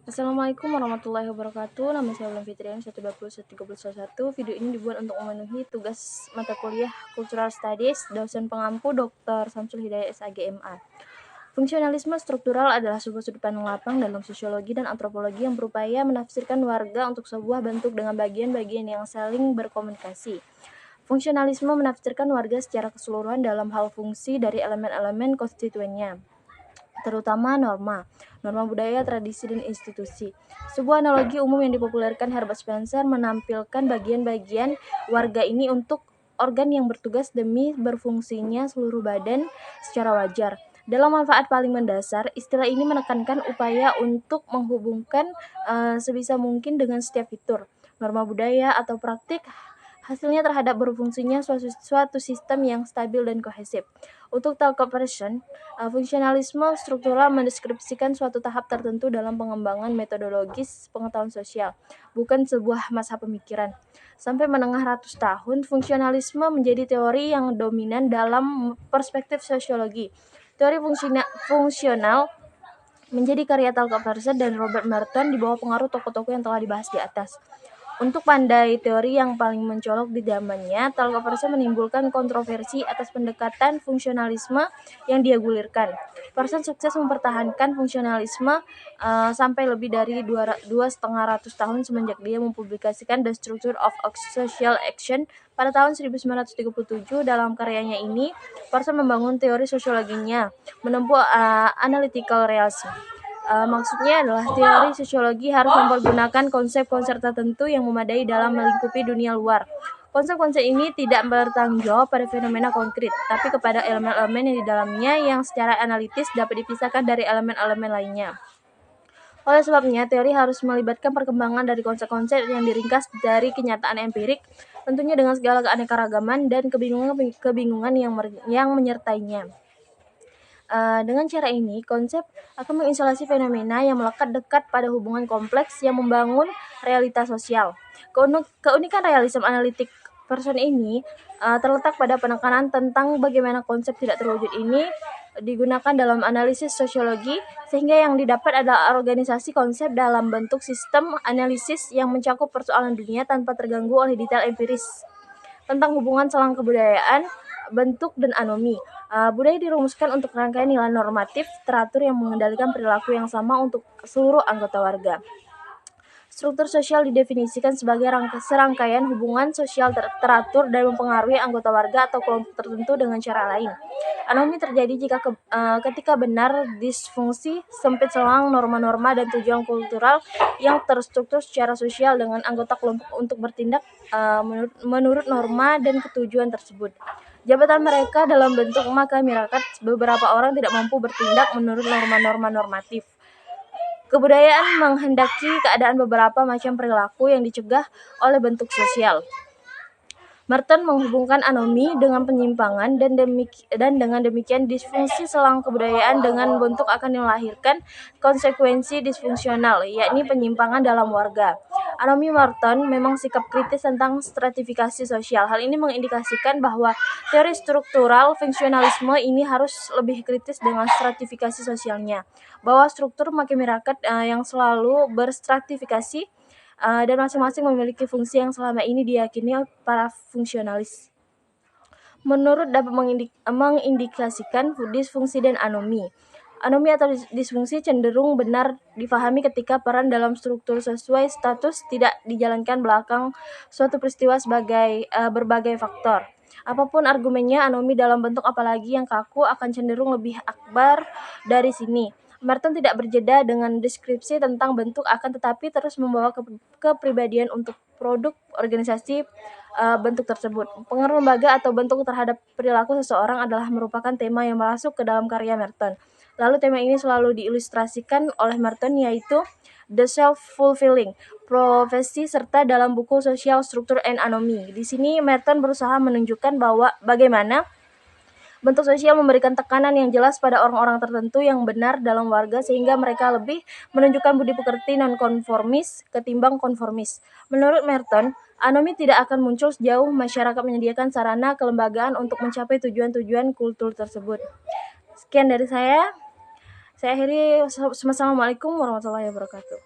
Assalamualaikum warahmatullahi wabarakatuh. Nama saya Wulan Fitriani 1201311. Video ini dibuat untuk memenuhi tugas mata kuliah Cultural Studies dosen pengampu Dr. Samsul Hidayat SAGMA. Fungsionalisme struktural adalah sebuah sudut pandang lapang dalam sosiologi dan antropologi yang berupaya menafsirkan warga untuk sebuah bentuk dengan bagian-bagian yang saling berkomunikasi. Fungsionalisme menafsirkan warga secara keseluruhan dalam hal fungsi dari elemen-elemen konstituennya, terutama norma budaya, tradisi, dan institusi. Sebuah analogi umum yang dipopulerkan Herbert Spencer menampilkan bagian-bagian warga ini untuk organ yang bertugas demi berfungsinya seluruh badan secara wajar. Dalam manfaat paling mendasar, istilah ini menekankan upaya untuk menghubungkan sebisa mungkin dengan setiap fitur, norma budaya, atau praktik hasilnya terhadap berfungsinya suatu sistem yang stabil dan kohesif. Untuk talk version, fungsionalisme struktural mendeskripsikan suatu tahap tertentu dalam pengembangan metodologis pengetahuan sosial, bukan sebuah masa pemikiran. Sampai menengah ratus tahun, fungsionalisme menjadi teori yang dominan dalam perspektif sosiologi. Teori fungsional menjadi karya Tal Coetzee dan Robert Merton di bawah pengaruh tokoh-tokoh yang telah dibahas di atas. Untuk pandai teori yang paling mencolok di zamannya, Tal Coetzee menimbulkan kontroversi atas pendekatan fungsionalisme yang dia gulirkan. Person sukses mempertahankan fungsionalisme sampai lebih dari 2,5 tahun semenjak dia mempublikasikan The Structure of Social Action pada tahun 1937. Dalam karyanya ini, Person membangun teori sosiologinya, menempuh analytical realism. Maksudnya adalah teori sosiologi harus mempergunakan konsep-konsep tertentu yang memadai dalam melingkupi dunia luar. Konsep-konsep ini tidak bertanggung jawab pada fenomena konkret, tapi kepada elemen-elemen yang di dalamnya yang secara analitis dapat dipisahkan dari elemen-elemen lainnya. Oleh sebabnya, teori harus melibatkan perkembangan dari konsep-konsep yang diringkas dari kenyataan empirik, tentunya dengan segala keanekaragaman dan kebingungan yang menyertainya. Dengan cara ini, konsep akan mengisolasi fenomena yang melekat dekat pada hubungan kompleks yang membangun realitas sosial. Keunikan realisme analitik Person ini terletak pada penekanan tentang bagaimana konsep tidak terwujud ini digunakan dalam analisis sosiologi, sehingga yang didapat adalah organisasi konsep dalam bentuk sistem analisis yang mencakup persoalan dunia tanpa terganggu oleh detail empiris. Tentang hubungan selang kebudayaan, bentuk, dan anomi. Budaya dirumuskan untuk rangkaian nilai normatif teratur yang mengendalikan perilaku yang sama untuk seluruh anggota warga. Struktur sosial didefinisikan sebagai serangkaian hubungan sosial teratur dan mempengaruhi anggota warga atau kelompok tertentu dengan cara lain. Anomi terjadi ketika benar disfungsi, sempit selang norma-norma dan tujuan kultural yang terstruktur secara sosial dengan anggota kelompok untuk bertindak menurut norma dan ketujuan tersebut. Jabatan mereka dalam bentuk masyarakat, beberapa orang tidak mampu bertindak menurut norma-norma normatif. Kebudayaan menghendaki keadaan beberapa macam perilaku yang dicegah oleh bentuk sosial. Merton menghubungkan anomi dengan penyimpangan dan dengan demikian disfungsi selang kebudayaan dengan bentuk akan melahirkan konsekuensi disfungsional, yakni penyimpangan dalam warga. Anomi Merton memang sikap kritis tentang stratifikasi sosial. Hal ini mengindikasikan bahwa teori struktural fungsionalisme ini harus lebih kritis dengan stratifikasi sosialnya, bahwa struktur masyarakat yang selalu berstratifikasi dan masing-masing memiliki fungsi yang selama ini diyakini para fungsionalis. Menurut dapat mengindikasikan disfungsi dan anomi. Anomi atau disfungsi cenderung benar difahami ketika peran dalam struktur sesuai status tidak dijalankan belakang suatu peristiwa sebagai berbagai faktor. Apapun argumennya, anomi dalam bentuk apalagi yang kaku akan cenderung lebih akbar dari sini. Merton tidak berjeda dengan deskripsi tentang bentuk, akan tetapi terus membawa kepribadian untuk produk organisasi bentuk tersebut. Pengaruh lembaga atau bentuk terhadap perilaku seseorang adalah merupakan tema yang masuk ke dalam karya Merton. Lalu tema ini selalu diilustrasikan oleh Merton, yaitu The Self-Fulfilling Prophecy serta dalam buku Social Structure and Anomy. Di sini Merton berusaha menunjukkan bahwa bagaimana bentuk sosial memberikan tekanan yang jelas pada orang-orang tertentu yang benar dalam warga sehingga mereka lebih menunjukkan budi pekerti non-konformis ketimbang konformis. Menurut Merton, anomi tidak akan muncul sejauh masyarakat menyediakan sarana kelembagaan untuk mencapai tujuan-tujuan kultur tersebut. Sekian dari saya. Saya akhiri, wassalamualaikum warahmatullahi wabarakatuh.